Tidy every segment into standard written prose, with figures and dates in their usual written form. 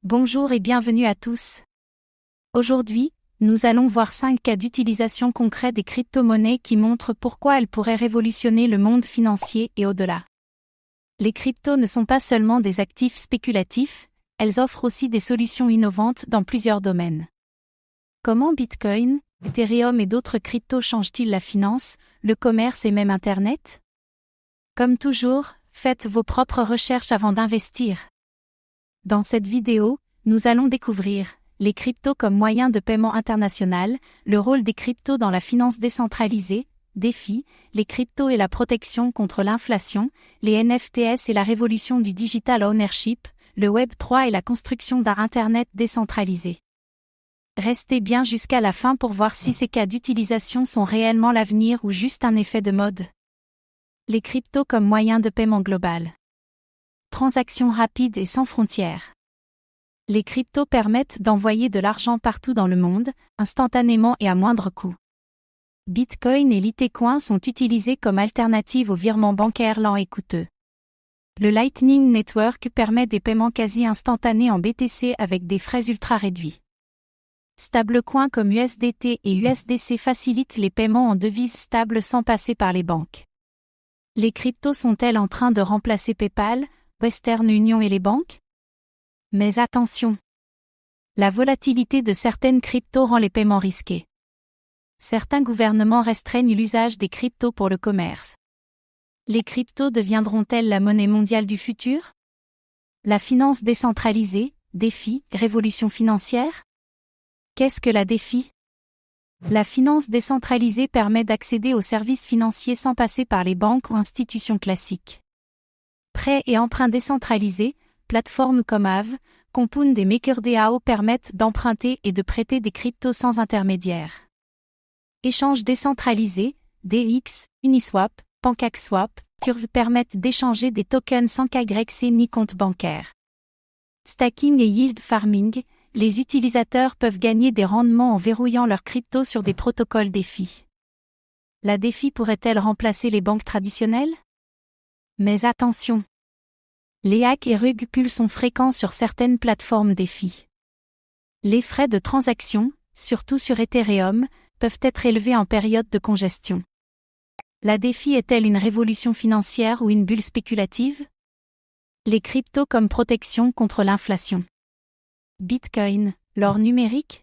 Bonjour et bienvenue à tous. Aujourd'hui, nous allons voir 5 cas d'utilisation concrets des crypto-monnaies qui montrent pourquoi elles pourraient révolutionner le monde financier et au-delà. Les cryptos ne sont pas seulement des actifs spéculatifs, elles offrent aussi des solutions innovantes dans plusieurs domaines. Comment Bitcoin, Ethereum et d'autres cryptos changent-ils la finance, le commerce et même Internet? Comme toujours, faites vos propres recherches avant d'investir. Dans cette vidéo, nous allons découvrir les cryptos comme moyen de paiement international, le rôle des cryptos dans la finance décentralisée, défis, les cryptos et la protection contre l'inflation, les NFTs et la révolution du digital ownership, le Web 3 et la construction d'un Internet décentralisé. Restez bien jusqu'à la fin pour voir si ces cas d'utilisation sont réellement l'avenir ou juste un effet de mode. Les cryptos comme moyen de paiement global. Transactions rapides et sans frontières. Les cryptos permettent d'envoyer de l'argent partout dans le monde, instantanément et à moindre coût. Bitcoin et Litecoin sont utilisés comme alternative aux virements bancaires lents et coûteux. Le Lightning Network permet des paiements quasi instantanés en BTC avec des frais ultra réduits. Stablecoins comme USDT et USDC facilitent les paiements en devises stables sans passer par les banques. Les cryptos sont-elles en train de remplacer PayPal, Western Union et les banques? Mais attention! La volatilité de certaines cryptos rend les paiements risqués. Certains gouvernements restreignent l'usage des cryptos pour le commerce. Les cryptos deviendront-elles la monnaie mondiale du futur? La finance décentralisée, défi, révolution financière? Qu'est-ce que la défi? La finance décentralisée permet d'accéder aux services financiers sans passer par les banques ou institutions classiques. Prêts et emprunts décentralisés, plateformes comme Aave, Compound et MakerDAO permettent d'emprunter et de prêter des cryptos sans intermédiaire. Échanges décentralisés, DX, Uniswap, PancakeSwap, Curve permettent d'échanger des tokens sans KYC ni compte bancaire. Stacking et yield farming, les utilisateurs peuvent gagner des rendements en verrouillant leurs cryptos sur des protocoles DeFi. La DeFi pourrait-elle remplacer les banques traditionnelles? Mais attention! Les hacks et rug pulls sont fréquents sur certaines plateformes DeFi. Les frais de transaction, surtout sur Ethereum, peuvent être élevés en période de congestion. La DeFi est-elle une révolution financière ou une bulle spéculative? Les cryptos comme protection contre l'inflation. Bitcoin, l'or numérique?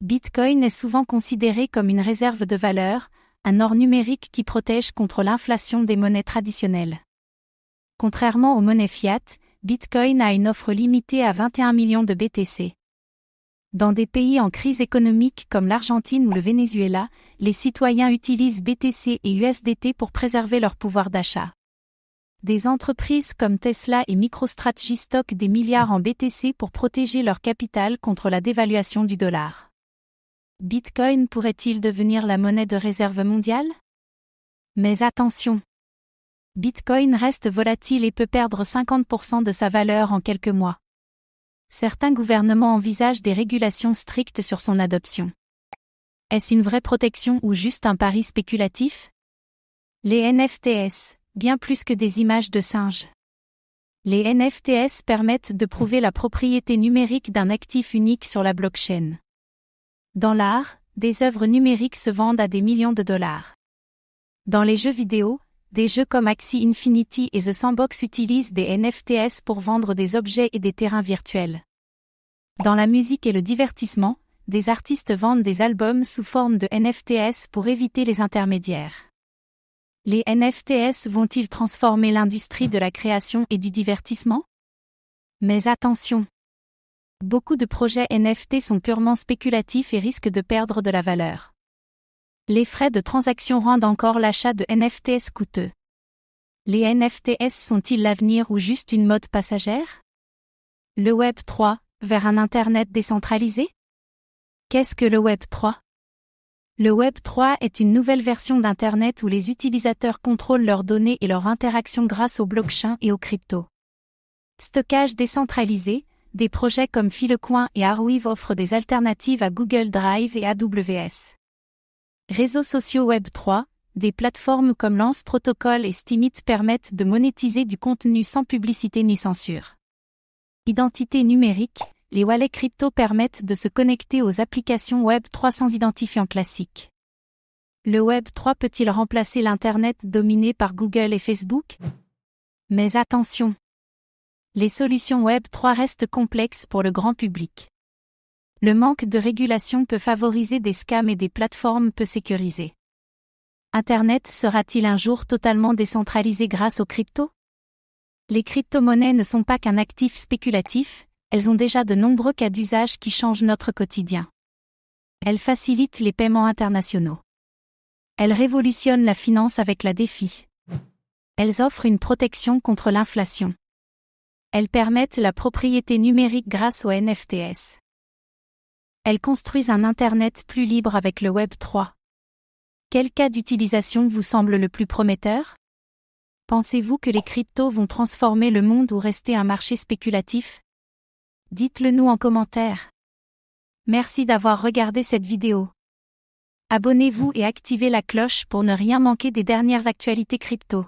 Bitcoin est souvent considéré comme une réserve de valeur, un or numérique qui protège contre l'inflation des monnaies traditionnelles. Contrairement aux monnaies fiat, Bitcoin a une offre limitée à 21 millions de BTC. Dans des pays en crise économique comme l'Argentine ou le Venezuela, les citoyens utilisent BTC et USDT pour préserver leur pouvoir d'achat. Des entreprises comme Tesla et MicroStrategy stockent des milliards en BTC pour protéger leur capital contre la dévaluation du dollar. Bitcoin pourrait-il devenir la monnaie de réserve mondiale? Mais attention! Bitcoin reste volatile et peut perdre 50% de sa valeur en quelques mois. Certains gouvernements envisagent des régulations strictes sur son adoption. Est-ce une vraie protection ou juste un pari spéculatif? Les NFTs, bien plus que des images de singes. Les NFTs permettent de prouver la propriété numérique d'un actif unique sur la blockchain. Dans l'art, des œuvres numériques se vendent à des millions de dollars. Dans les jeux vidéo, des jeux comme Axie Infinity et The Sandbox utilisent des NFTs pour vendre des objets et des terrains virtuels. Dans la musique et le divertissement, des artistes vendent des albums sous forme de NFTs pour éviter les intermédiaires. Les NFTs vont-ils transformer l'industrie de la création et du divertissement? Mais attention! Beaucoup de projets NFT sont purement spéculatifs et risquent de perdre de la valeur. Les frais de transaction rendent encore l'achat de NFTs coûteux. Les NFTs sont-ils l'avenir ou juste une mode passagère? Le Web 3, vers un Internet décentralisé? Qu'est-ce que le Web 3? Le Web 3 est une nouvelle version d'Internet où les utilisateurs contrôlent leurs données et leurs interactions grâce aux blockchains et aux cryptos. Stockage décentralisé, des projets comme Filecoin et Arweave offrent des alternatives à Google Drive et AWS. Réseaux sociaux Web 3, des plateformes comme Lance Protocol et Steemit permettent de monétiser du contenu sans publicité ni censure. Identité numérique, les wallets crypto permettent de se connecter aux applications Web3 sans identifiant classique. Le Web3 peut-il remplacer l'Internet dominé par Google et Facebook? Mais attention! Les solutions Web3 restent complexes pour le grand public. Le manque de régulation peut favoriser des scams et des plateformes peu sécurisées. Internet sera-t-il un jour totalement décentralisé grâce aux cryptos? Les crypto-monnaies ne sont pas qu'un actif spéculatif, elles ont déjà de nombreux cas d'usage qui changent notre quotidien. Elles facilitent les paiements internationaux. Elles révolutionnent la finance avec la DeFi. Elles offrent une protection contre l'inflation. Elles permettent la propriété numérique grâce aux NFTs. Elles construisent un Internet plus libre avec le Web3. Quel cas d'utilisation vous semble le plus prometteur? Pensez-vous que les cryptos vont transformer le monde ou rester un marché spéculatif? Dites-le nous en commentaire. Merci d'avoir regardé cette vidéo. Abonnez-vous et activez la cloche pour ne rien manquer des dernières actualités crypto.